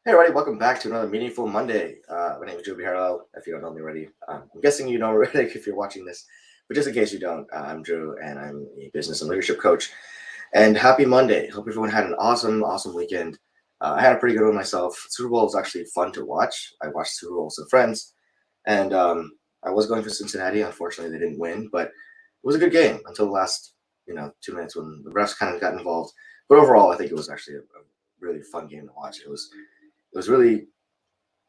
Hey, everybody, welcome back to another Meaningful Monday. My name is Joe Harlow. If you don't know me already, I'm guessing you know already if you're watching this. But just in case you don't, I'm Drew, and I'm a business and leadership coach. And happy Monday. Hope everyone had an awesome weekend. I had a pretty good one myself. Super Bowl was actually fun to watch. I watched Super Bowl with some friends, and I was going for Cincinnati. Unfortunately, they didn't win, but it was a good game until the last, 2 minutes when the refs kind of got involved. But overall, I think it was actually a really fun game to watch. It was really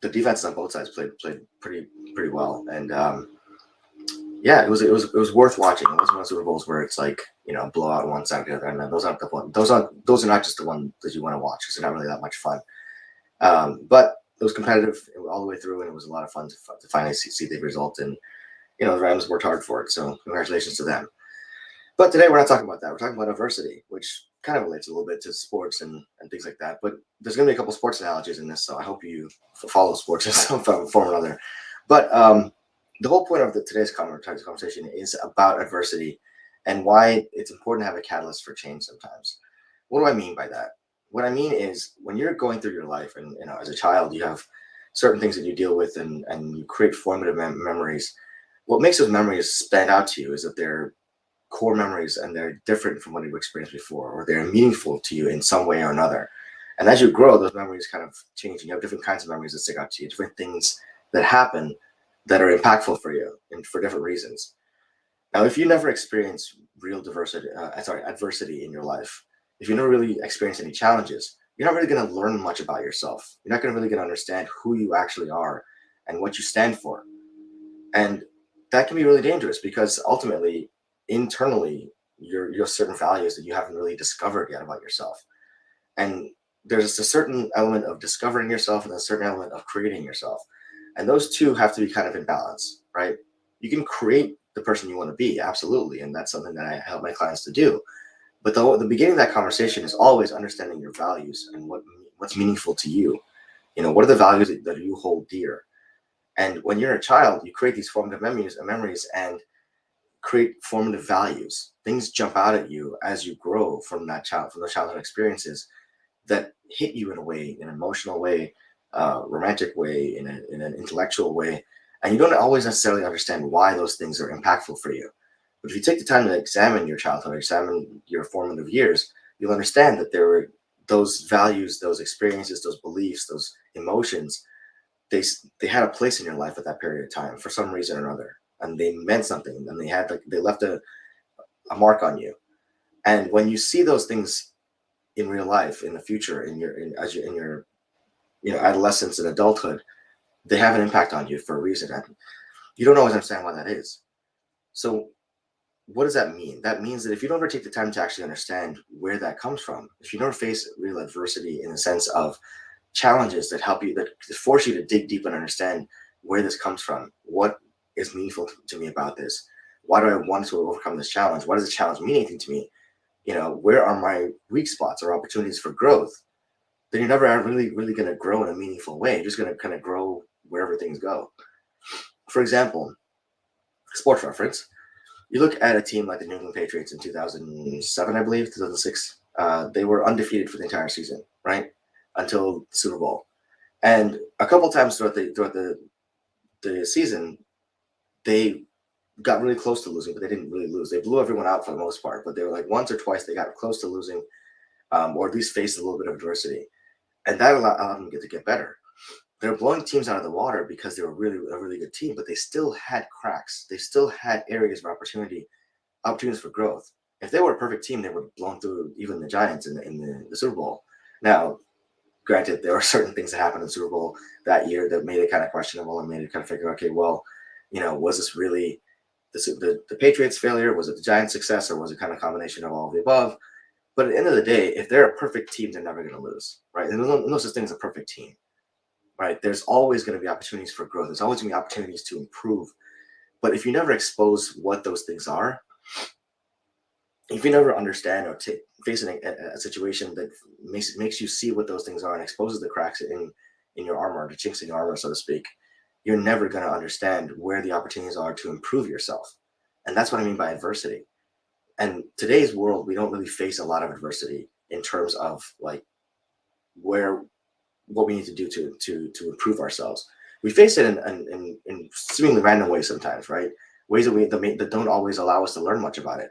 the defense on both sides played pretty well, and yeah, it was worth watching. It wasn't one of Super Bowls where it's like blowout on one side or the other, and those aren't the one. Those are not just the one that you want to watch because they're not really that much fun. But it was competitive all the way through, and it was a lot of fun to finally see the result. And the Rams worked hard for it, so congratulations to them. But today we're not talking about that. We're talking about adversity, which kind of relates a little bit to sports and things like that. But there's going to be a couple sports analogies in this, so I hope you follow sports in some form or another. But the whole point of today's conversation is about adversity and why it's important to have a catalyst for change sometimes. What do I mean by that? What I mean is when you're going through your life and as a child, you have certain things that you deal with and you create formative memories. What makes those memories stand out to you is that they're core memories and they're different from what you've experienced before, or they're meaningful to you in some way or another. And as you grow, those memories kind of change. You have different kinds of memories that stick out to you, different things that happen that are impactful for you and for different reasons. Now, if you never experience adversity in your life, if you never really experience any challenges, you're not really going to learn much about yourself. You're not going to really get to understand who you actually are and what you stand for. And that can be really dangerous because ultimately, internally, you're certain values that you haven't really discovered yet about yourself. And there's a certain element of discovering yourself and a certain element of creating yourself. And those two have to be kind of in balance, right? You can create the person you want to be, absolutely. And that's something that I help my clients to do. But the beginning of that conversation is always understanding your values and what's meaningful to you. What are the values that you hold dear? And when you're a child, you create these formative memories and create formative values. Things jump out at you as you grow from those childhood experiences that hit you in a way, in an emotional way, romantic way, in an intellectual way. And you don't always necessarily understand why those things are impactful for you. But if you take the time to examine your childhood, examine your formative years, you'll understand that there were those values, those experiences, those beliefs, those emotions, they had a place in your life at that period of time for some reason or another, and they meant something, and they left a mark on you. And when you see those things in real life in the future, in your adolescence and adulthood, they have an impact on you for a reason, and you don't always understand why that is. So what does that mean? That means that if you don't ever take the time to actually understand where that comes from, if you never face real adversity in the sense of challenges that force you to dig deep and understand where this comes from, what is meaningful to me about this, why do I want to overcome this challenge, why does this challenge mean anything to me, where are my weak spots or opportunities for growth, then you're never really going to grow in a meaningful way. You're just going to kind of grow wherever things go. For example, sports reference, you look at a team like the New England Patriots in 2007, I believe, 2006. They were undefeated for the entire season, right, until the Super Bowl. And a couple times throughout the season, they got really close to losing, but they didn't really lose. They blew everyone out for the most part, but they were like once or twice they got close to losing, or at least faced a little bit of adversity, and that allowed them to get better. They were blowing teams out of the water because they were a really good team, but they still had cracks. They still had areas of opportunities for growth. If they were a perfect team, they would have blown through even the Giants in the Super Bowl. Now, granted, there were certain things that happened in the Super Bowl that year that made it kind of questionable and made it kind of figure, okay, well, was this really the Patriots' failure? Was it the Giants' success, or was it kind of a combination of all of the above? But at the end of the day, if they're a perfect team, they're never going to lose, right? And there's no such thing as a perfect team, right? There's always going to be opportunities for growth. There's always going to be opportunities to improve. But if you never expose what those things are, if you never understand or face a situation that makes you see what those things are and exposes the cracks in your armor, the chinks in your armor, so to speak, you're never going to understand where the opportunities are to improve yourself. And that's what I mean by adversity. And today's world, we don't really face a lot of adversity in terms of like where what we need to do to improve ourselves. We face it in seemingly random ways sometimes, right? Ways that don't always allow us to learn much about it.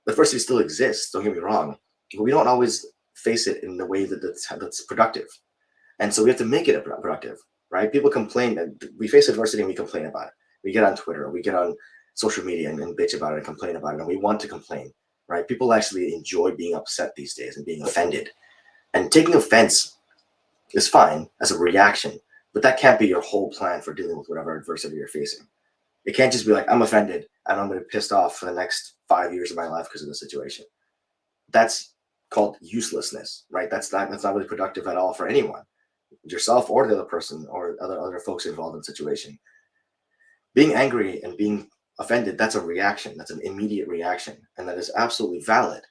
The diversity still exists, don't get me wrong, but we don't always face it in the way that's productive. And so we have to make it productive, right? People complain that we face adversity and we complain about it. We get on Twitter, we get on social media and bitch about it and complain about it, and we want to complain, right? People actually enjoy being upset these days and being offended. And taking offense is fine as a reaction, but that can't be your whole plan for dealing with whatever adversity you're facing. It can't just be like, I'm offended and I'm going to be pissed off for the next 5 years of my life because of the situation. That's called uselessness, right? That's not really productive at all for anyone, yourself or the other person or other folks involved in the situation. Being angry and being offended, that's a reaction. That's an immediate reaction. And that is absolutely valid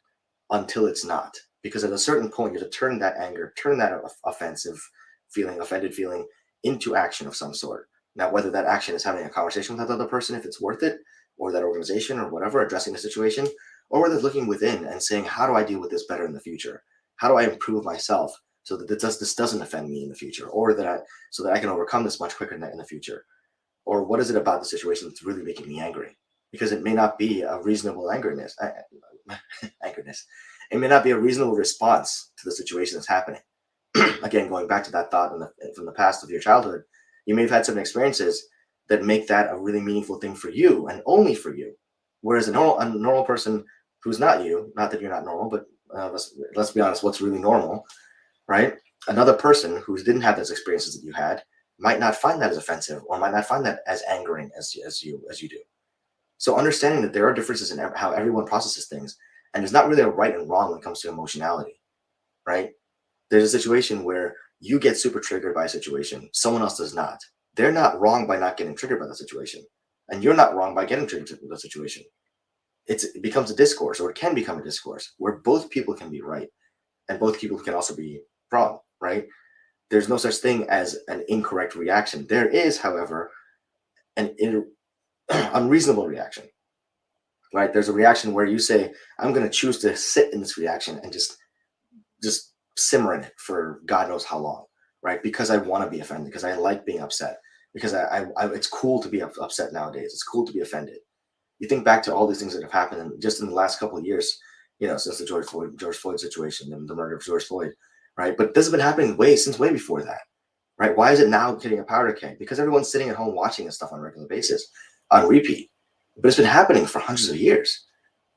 until it's not. Because at a certain point, you have to turn that anger, turn that offensive feeling, offended feeling into action of some sort. Now, whether that action is having a conversation with that other person, if it's worth it, or that organization or whatever, addressing the situation, or whether looking within and saying, how do I deal with this better in the future? How do I improve myself so that this doesn't offend me in the future, or so that I can overcome this much quicker in the future? Or what is it about the situation that's really making me angry? Because it may not be a reasonable angerness. It may not be a reasonable response to the situation that's happening. Again, going back to that thought from the past of your childhood, you may have had some experiences that make that a really meaningful thing for you and only for you. Whereas a normal person who's not you, not that you're not normal, but let's be honest, what's really normal, right? Another person who didn't have those experiences that you had might not find that as offensive or might not find that as angering as you do. So understanding that there are differences in how everyone processes things, and there's not really a right and wrong when it comes to emotionality, right? There's a situation where you get super triggered by a situation, someone else does not. They're not wrong by not getting triggered by the situation, and you're not wrong by getting triggered by the situation. It becomes a discourse, or it can become a discourse, where both people can be right, and both people can also be wrong, right? There's no such thing as an incorrect reaction. There is, however, an unreasonable reaction, right? There's a reaction where you say, I'm going to choose to sit in this reaction and just simmer in it for God knows how long, right? Because I want to be offended, because I like being upset, because it's cool to be upset nowadays. It's cool to be offended. You think back to all these things that have happened just in the last couple of years, since the George Floyd situation and the murder of George Floyd, right? But this has been happening since way before that, right? Why is it now getting a powder keg? Because everyone's sitting at home watching this stuff on a regular basis, on repeat. But it's been happening for hundreds of years,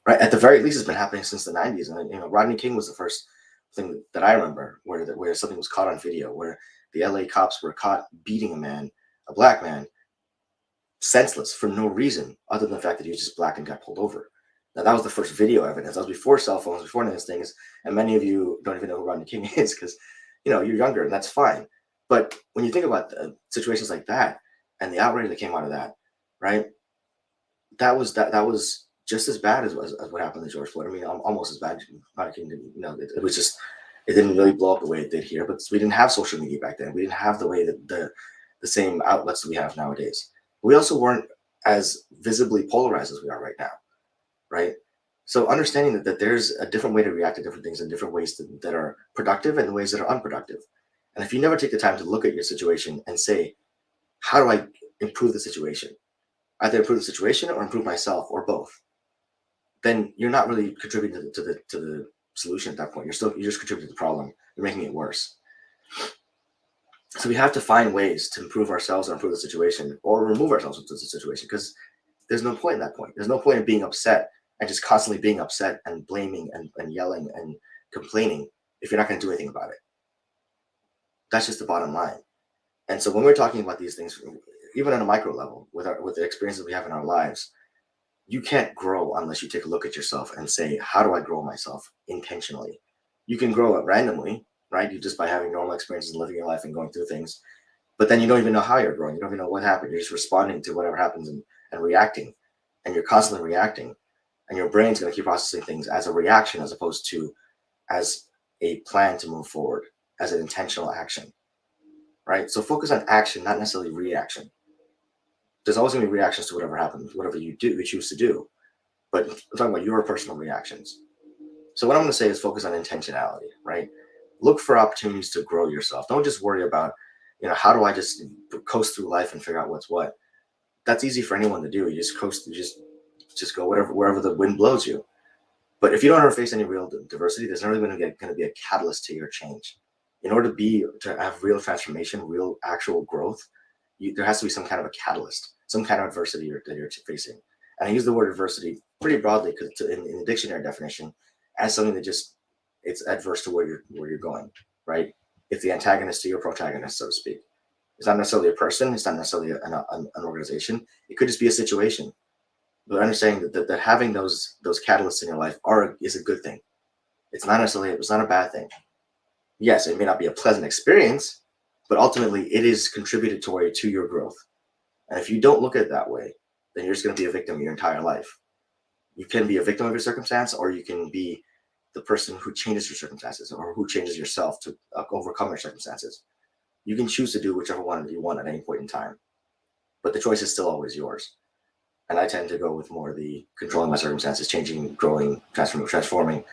right? At the very least, it's been happening since the 90s. And Rodney King was the first thing that I remember where something was caught on video, where the LA cops were caught beating a black man, senseless for no reason other than the fact that he was just black and got pulled over. Now, that was the first video evidence. That was before cell phones, before those things. And many of you don't even know who Rodney King is because, you're younger, and that's fine. But when you think about situations like that and the outrage that came out of that, right, that was just as bad as what happened to George Floyd. I mean, almost as bad. Rodney King didn't, it was just, it didn't really blow up the way it did here. But we didn't have social media back then. We didn't have the way that the same outlets that we have nowadays. We also weren't as visibly polarized as we are right now, right? So understanding that there's a different way to react to different things and different ways that are productive and ways that are unproductive. And if you never take the time to look at your situation and say, how do I improve the situation? Either improve the situation or improve myself or both, then you're not really contributing to the solution at that point. You're just contributing to the problem. You're making it worse. So we have to find ways to improve ourselves or improve the situation or remove ourselves from the situation, because there's no point in that point. There's no point in being upset and just constantly being upset and blaming and yelling and complaining if you're not going to do anything about it. That's just the bottom line. And so when we're talking about these things, even on a micro level, with the experiences we have in our lives, you can't grow unless you take a look at yourself and say, how do I grow myself intentionally? You can grow it randomly, right? You just by having normal experiences and living your life and going through things. But then you don't even know how you're growing. You don't even know what happened. You're just responding to whatever happens and reacting. And you're constantly reacting. And your brain's going to keep processing things as a reaction as opposed to as a plan to move forward, as an intentional action, right? So focus on action, not necessarily reaction. There's always going to be reactions to whatever happens, whatever you choose to do. But I'm talking about your personal reactions. So what I'm going to say is focus on intentionality, right? Look for opportunities to grow yourself. Don't just worry about, how do I just coast through life and figure out what's what. That's easy for anyone to do. You just coast, just go wherever the wind blows you. But if you don't ever face any real diversity, there's never going to be a catalyst to your change. In order to have real transformation, real actual growth, there has to be some kind of a catalyst, some kind of adversity that you're facing. And I use the word adversity pretty broadly because in the dictionary definition, as something that it's adverse to where you're going, right? It's the antagonist to your protagonist, so to speak. It's not necessarily a person. It's not necessarily an organization. It could just be a situation. But understanding that having those catalysts in your life is a good thing. It's not a bad thing. Yes, it may not be a pleasant experience, but ultimately it is contributory to your growth. And if you don't look at it that way, then you're just going to be a victim your entire life. You can be a victim of your circumstance, or you can be the person who changes your circumstances, or who changes yourself to overcome your circumstances. You can choose to do whichever one you want at any point in time, but the choice is still always yours. And I tend to go with more the controlling my circumstances, changing, growing, transforming,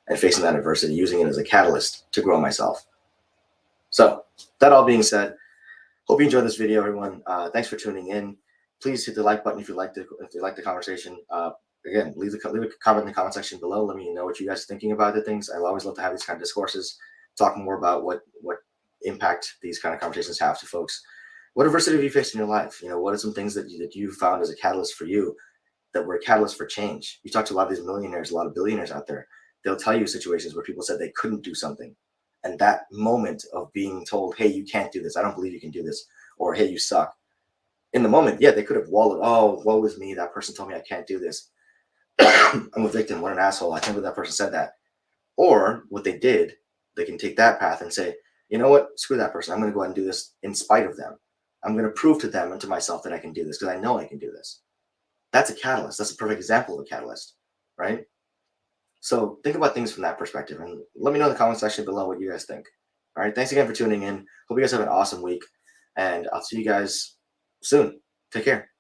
and facing that adversity, using it as a catalyst to grow myself. So that all being said, hope you enjoyed this video, everyone. Thanks for tuning in. Please hit the like button if you like the conversation. Again, leave a comment in the comment section below. Let me know what you guys are thinking about the things. I always love to have these kind of discourses, talk more about what impact these kind of conversations have to folks. What adversity have you faced in your life? What are some things that you found as a catalyst for you that were a catalyst for change? You talk to a lot of these millionaires, a lot of billionaires out there. They'll tell you situations where people said they couldn't do something. And that moment of being told, hey, you can't do this. I don't believe you can do this. Or, hey, you suck. In the moment, yeah, they could have wallowed. Oh, woe is me. That person told me I can't do this. I'm a victim. What an asshole. I can't believe that person said that. Or what they did, they can take that path and say, you know what? Screw that person. I'm going to go ahead and do this in spite of them. I'm going to prove to them and to myself that I can do this because I know I can do this. That's a catalyst. That's a perfect example of a catalyst, right? So think about things from that perspective and let me know in the comment section below what you guys think. All right. Thanks again for tuning in. Hope you guys have an awesome week, and I'll see you guys soon. Take care.